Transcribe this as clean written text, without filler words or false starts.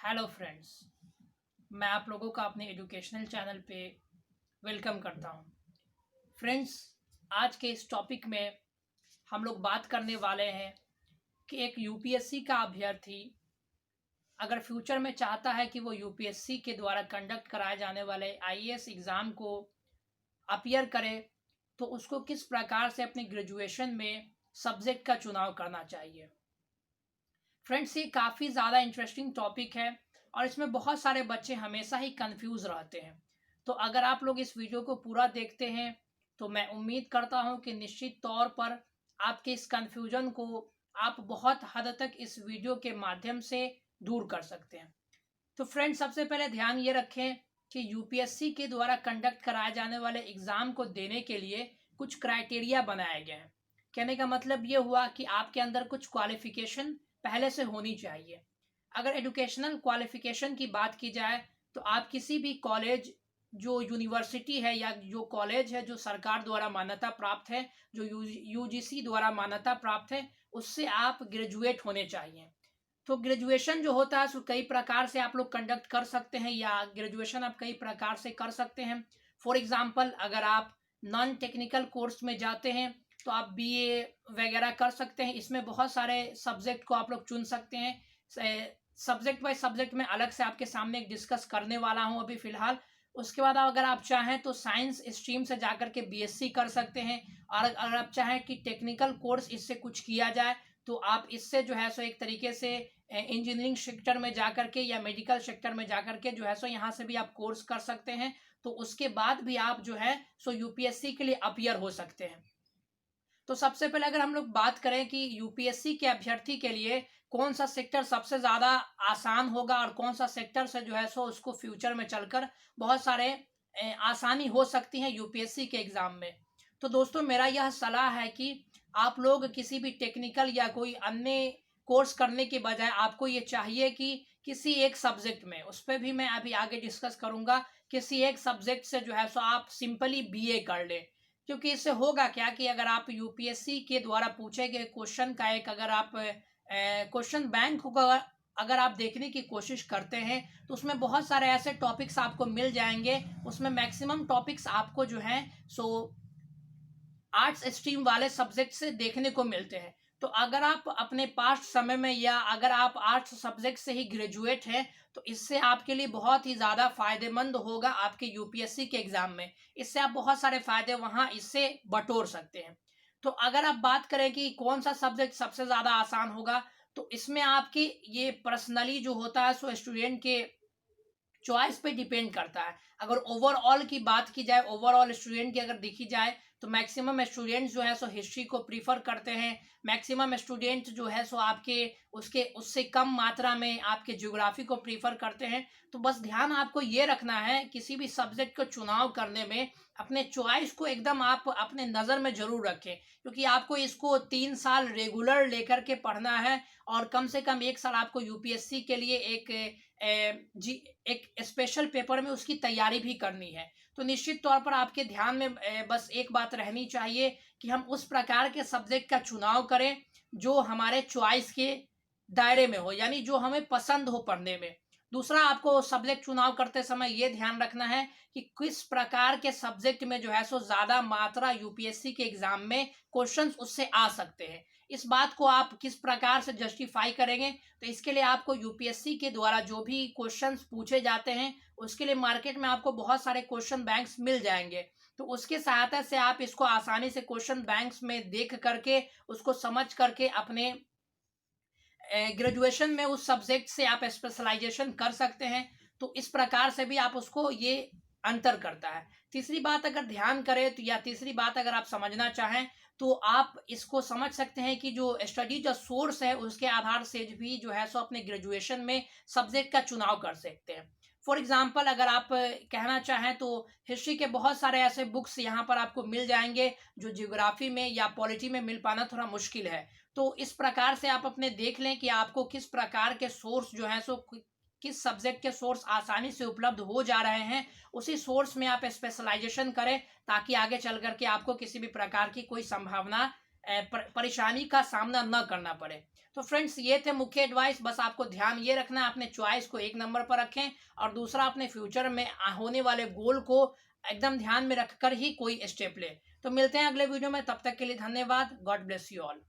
Hello friends, मैं आप लोगों का अपने एजुकेशनल चैनल पे वेलकम करता हूँ। फ्रेंड्स, आज के इस टॉपिक में हम लोग बात करने वाले हैं कि एक यूपीएससी का अभ्यर्थी अगर फ्यूचर में चाहता है कि वो यूपीएससी के द्वारा कंडक्ट कराए जाने वाले आईएएस एग्ज़ाम को अपीयर करे, तो उसको किस प्रकार से अपनी ग्रेजुएशन में सब्जेक्ट का चुनाव करना चाहिए। फ्रेंड्स, ये काफ़ी ज़्यादा इंटरेस्टिंग टॉपिक है और इसमें बहुत सारे बच्चे हमेशा ही कंफ्यूज रहते हैं। तो अगर आप लोग इस वीडियो को पूरा देखते हैं तो मैं उम्मीद करता हूं कि निश्चित तौर पर आपके इस कंफ्यूजन को आप बहुत हद तक इस वीडियो के माध्यम से दूर कर सकते हैं। तो फ्रेंड्स, सबसे पहले ध्यान ये रखें कि यूपीएससी के द्वारा कंडक्ट कराए जाने वाले एग्ज़ाम को देने के लिए कुछ क्राइटेरिया बनाए गए हैं। कहने का मतलब ये हुआ कि आपके अंदर कुछ क्वालिफिकेशन पहले से होनी चाहिए। अगर एजुकेशनल क्वालिफिकेशन की बात की जाए तो आप किसी भी कॉलेज, जो यूनिवर्सिटी है या जो कॉलेज है जो सरकार द्वारा मान्यता प्राप्त है, जो यूजीसी द्वारा मान्यता प्राप्त है, उससे आप ग्रेजुएट होने चाहिए। तो ग्रेजुएशन जो होता है सो कई प्रकार से आप लोग कंडक्ट कर सकते हैं या ग्रेजुएशन आप कई प्रकार से कर सकते हैं। फॉर एग्जांपल, अगर आप नॉन टेक्निकल कोर्स में जाते हैं तो आप बीए वगैरह कर सकते हैं। इसमें बहुत सारे सब्जेक्ट को आप लोग चुन सकते हैं। सब्जेक्ट बाय सब्जेक्ट में अलग से आपके सामने एक डिस्कस करने वाला हूं अभी फ़िलहाल। उसके बाद अगर आप चाहें तो साइंस स्ट्रीम से जाकर के बीएससी कर सकते हैं, और अगर आप चाहें कि टेक्निकल कोर्स इससे कुछ किया जाए तो आप इससे जो है सो एक तरीके से इंजीनियरिंग सेक्टर में जाकर के या मेडिकल सेक्टर में जाकर के जो है सो यहाँ से भी आप कोर्स कर सकते हैं। तो उसके बाद भी आप जो है सो यूपीएससी के लिए अपीयर हो सकते हैं। तो सबसे पहले अगर हम लोग बात करें कि यूपीएससी के अभ्यर्थी के लिए कौन सा सेक्टर सबसे ज़्यादा आसान होगा और कौन सा सेक्टर से जो है सो उसको फ्यूचर में चलकर बहुत सारे आसानी हो सकती है यूपीएससी के एग्ज़ाम में। तो दोस्तों, मेरा यह सलाह है कि आप लोग किसी भी टेक्निकल या कोई अन्य कोर्स करने के बजाय आपको ये चाहिए कि किसी एक सब्जेक्ट में, उस पर भी मैं अभी आगे डिस्कस करूँगा, किसी एक सब्जेक्ट से जो है सो आप सिंपली बीए कर लें। क्योंकि इससे होगा क्या कि अगर आप यूपीएससी के द्वारा पूछे गए क्वेश्चन का एक अगर आप क्वेश्चन बैंक को अगर आप देखने की कोशिश करते हैं तो उसमें बहुत सारे ऐसे टॉपिक्स आपको मिल जाएंगे। उसमें मैक्सिमम टॉपिक्स आपको जो हैं सो आर्ट्स स्ट्रीम वाले सब्जेक्ट से देखने को मिलते हैं। तो अगर आप अपने पास्ट समय में या अगर आप आर्ट्स सब्जेक्ट से ही ग्रेजुएट हैं तो इससे आपके लिए बहुत ही ज़्यादा फायदेमंद होगा आपके यूपीएससी के एग्ज़ाम में। इससे आप बहुत सारे फायदे वहाँ इससे बटोर सकते हैं। तो अगर आप बात करें कि कौन सा सब्जेक्ट सबसे ज़्यादा आसान होगा, तो इसमें आपकी ये पर्सनली जो होता है सो स्टूडेंट के चॉइस पे डिपेंड करता है। अगर ओवरऑल की बात की जाए, ओवरऑल स्टूडेंट की अगर देखी जाए तो मैक्सिमम स्टूडेंट्स जो है सो हिस्ट्री को प्रीफर करते हैं। मैक्सिमम स्टूडेंट जो है सो आपके उसके उससे कम मात्रा में आपके ज्योग्राफी को प्रीफर करते हैं। तो बस ध्यान आपको ये रखना है किसी भी सब्जेक्ट का चुनाव करने में अपने चॉइस को एकदम आप अपने नज़र में ज़रूर रखें, क्योंकि आपको इसको 3 साल रेगुलर लेकर के पढ़ना है और कम से कम 1 साल आपको यूपीएससी के लिए एक स्पेशल पेपर में उसकी तैयारी भी करनी है। तो निश्चित तौर पर आपके ध्यान में बस एक बात रहनी चाहिए कि हम उस प्रकार के सब्जेक्ट का चुनाव करें जो हमारे चॉइस के दायरे में हो, यानी जो हमें पसंद हो पढ़ने में। दूसरा, आपको सब्जेक्ट चुनाव करते समय ये ध्यान रखना है कि किस प्रकार के सब्जेक्ट में जो है सो ज़्यादा मात्रा यूपीएससी के एग्ज़ाम में क्वेश्चंस उससे आ सकते हैं। इस बात को आप किस प्रकार से जस्टिफाई करेंगे, तो इसके लिए आपको यूपीएससी के द्वारा जो भी क्वेश्चंस पूछे जाते हैं उसके लिए मार्केट में आपको बहुत सारे क्वेश्चन बैंक्स मिल जाएंगे। तो उसके सहायता से आप इसको आसानी से क्वेश्चन बैंक्स में देख करके उसको समझ करके अपने ग्रेजुएशन में उस सब्जेक्ट से आप स्पेशलाइजेशन कर सकते हैं। तो इस प्रकार से भी आप उसको ये अंतर करता है। तीसरी बात अगर ध्यान करें तो, या तीसरी बात अगर आप समझना चाहें तो आप इसको समझ सकते हैं कि जो स्टडी जो सोर्स है उसके आधार से भी जो है सो अपने ग्रेजुएशन में सब्जेक्ट का चुनाव कर सकते हैं। फॉर एग्जाम्पल, अगर आप कहना चाहें तो हिस्ट्री के बहुत सारे ऐसे बुक्स यहाँ पर आपको मिल जाएंगे जो जियोग्राफी में या पॉलिटी में मिल पाना थोड़ा मुश्किल है। तो इस प्रकार से आप अपने देख लें कि आपको किस प्रकार के सोर्स जो हैं सो किस सब्जेक्ट के सोर्स आसानी से उपलब्ध हो जा रहे हैं, उसी सोर्स में आप स्पेशलाइजेशन करें ताकि आगे चल करके आपको किसी भी प्रकार की कोई संभावना परेशानी का सामना न करना पड़े। तो फ्रेंड्स, ये थे मुख्य एडवाइस। बस आपको ध्यान ये रखना है, अपने चॉइस को एक नंबर पर रखें, और दूसरा अपने फ्यूचर में होने वाले गोल को एकदम ध्यान में रखकर ही कोई स्टेप ले। तो मिलते हैं अगले वीडियो में, तब तक के लिए धन्यवाद। God bless you all.